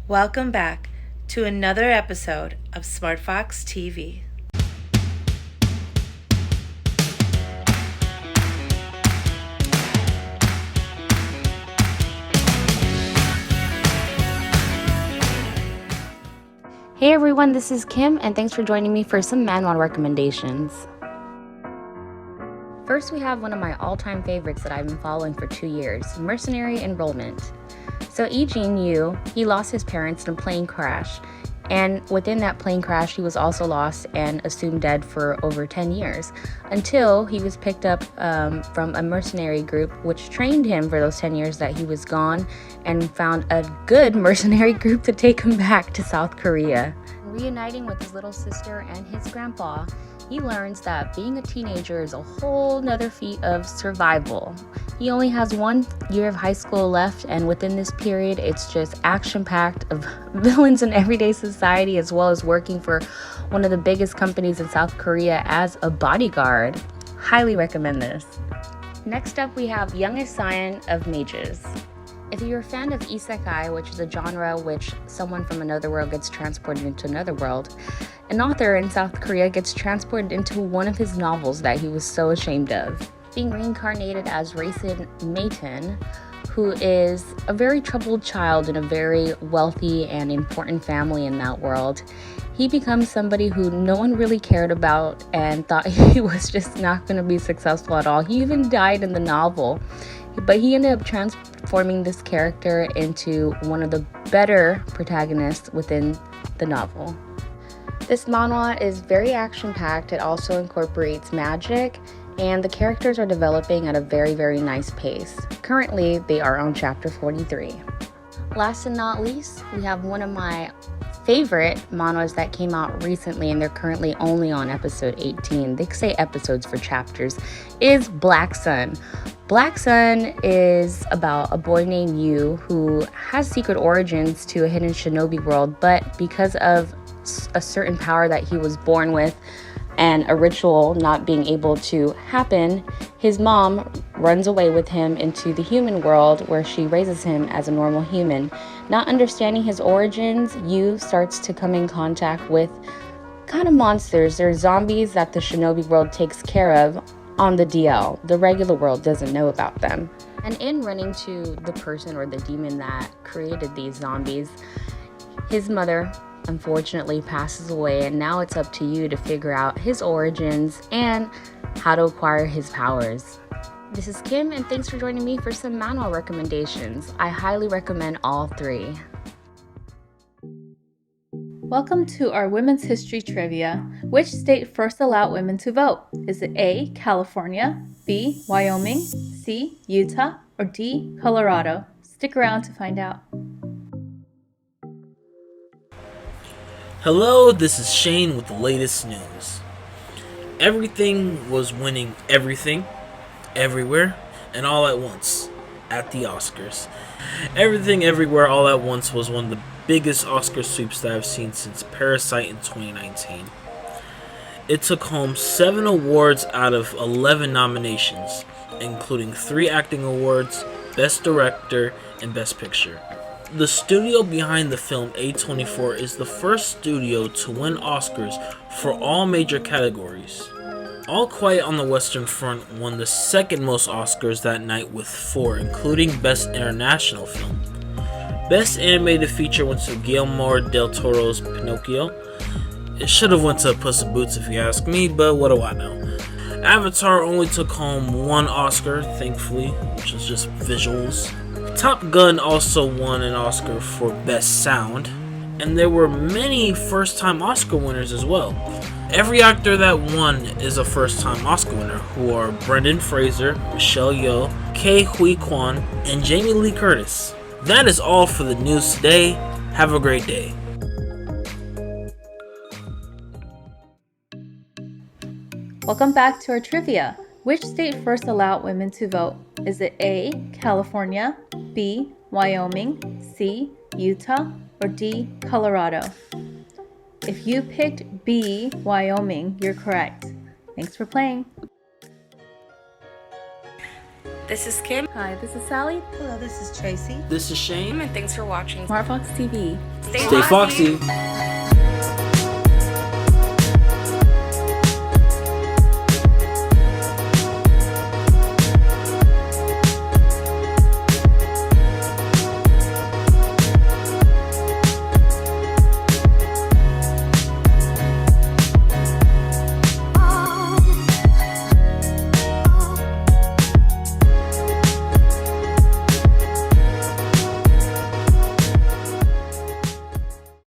Welcome back to another episode of SmartFoxTV. Hey everyone, this is Kim, and thanks for joining me for some manhwa recommendations. First, we have one of my all-time favorites that I've been following for 2 years, Mercenary Enrollment. So Jin Yu, he lost his parents in a plane crash, and within that plane crash, he was also lost and assumed dead for over 10 years, until he was picked up from a mercenary group which trained him for those 10 years that he was gone, and found a good mercenary group to take him back to South Korea. Reuniting with his little sister and his grandpa, he learns that being a teenager is a whole nother feat of survival. He only has 1 year of high school left, and within this period, it's just action-packed of villains in everyday society, as well as working for one of the biggest companies in South Korea as a bodyguard. Highly recommend this. Next up, we have Youngest Scion of Mages. If you're a fan of isekai, which is a genre which someone from another world gets transported into another world, an author in South Korea gets transported into one of his novels that he was so ashamed of. Being reincarnated as Raisin Mayton, who is a very troubled child in a very wealthy and important family in that world, he becomes somebody who no one really cared about and thought he was just not going to be successful at all. He even died in the novel. But he ended up transforming this character into one of the better protagonists within the novel. This manhwa is very action-packed. It also incorporates magic, and the characters are developing at a very, very nice pace. Currently, they are on chapter 43. Last and not least, we have one of my favorite manhwas that came out recently, and they're currently only on episode 18. They say episodes for chapters, is Black Sun. Black Sun is about a boy named Yu who has secret origins to a hidden shinobi world, but because of a certain power that he was born with and a ritual not being able to happen, his mom runs away with him into the human world, where she raises him as a normal human. Not understanding his origins, Yu starts to come in contact with kind of monsters. They're zombies that the shinobi world takes care of on the DL. The regular world doesn't know about them. And in running to the person or the demon that created these zombies, his mother unfortunately passes away, and now it's up to you to figure out his origins and how to acquire his powers. This is Kim, and thanks for joining me for some manhwa recommendations. I highly recommend all 3. Welcome to our Women's History Trivia. Which state first allowed women to vote? Is it A, California, B, Wyoming, C, Utah, or D, Colorado? Stick around to find out. Hello, this is Shane with the latest news. Everything was winning everything, everywhere, and all at once at the Oscars. Everything, Everywhere, All at Once was one of the biggest Oscar sweeps that I've seen since Parasite in 2019. It took home 7 awards out of 11 nominations, including 3 acting awards, Best Director, and Best Picture. The studio behind the film, A24, is the first studio to win Oscars for all major categories. All Quiet on the Western Front won the second most Oscars that night with 4, including Best International Film. Best Animated Feature went to Guillermo del Toro's Pinocchio. It should have went to Puss in Boots if you ask me, but what do I know. Avatar only took home 1 Oscar, thankfully, which was just visuals. Top Gun also won an Oscar for Best Sound, and there were many first-time Oscar winners as well. Every actor that won is a first-time Oscar winner, who are Brendan Fraser, Michelle Yeoh, Ke Huy Quan, and Jamie Lee Curtis. That is all for the news today. Have a great day. Welcome back to our trivia. Which state first allowed women to vote? Is it A, California, B, Wyoming, C, Utah, or D, Colorado? If you picked B, Wyoming, you're correct. Thanks for playing. This is Kim. Hi, this is Sally. Hello, this is Tracy. This is Shane. And thanks for watching SmartFoxTV. Stay foxy.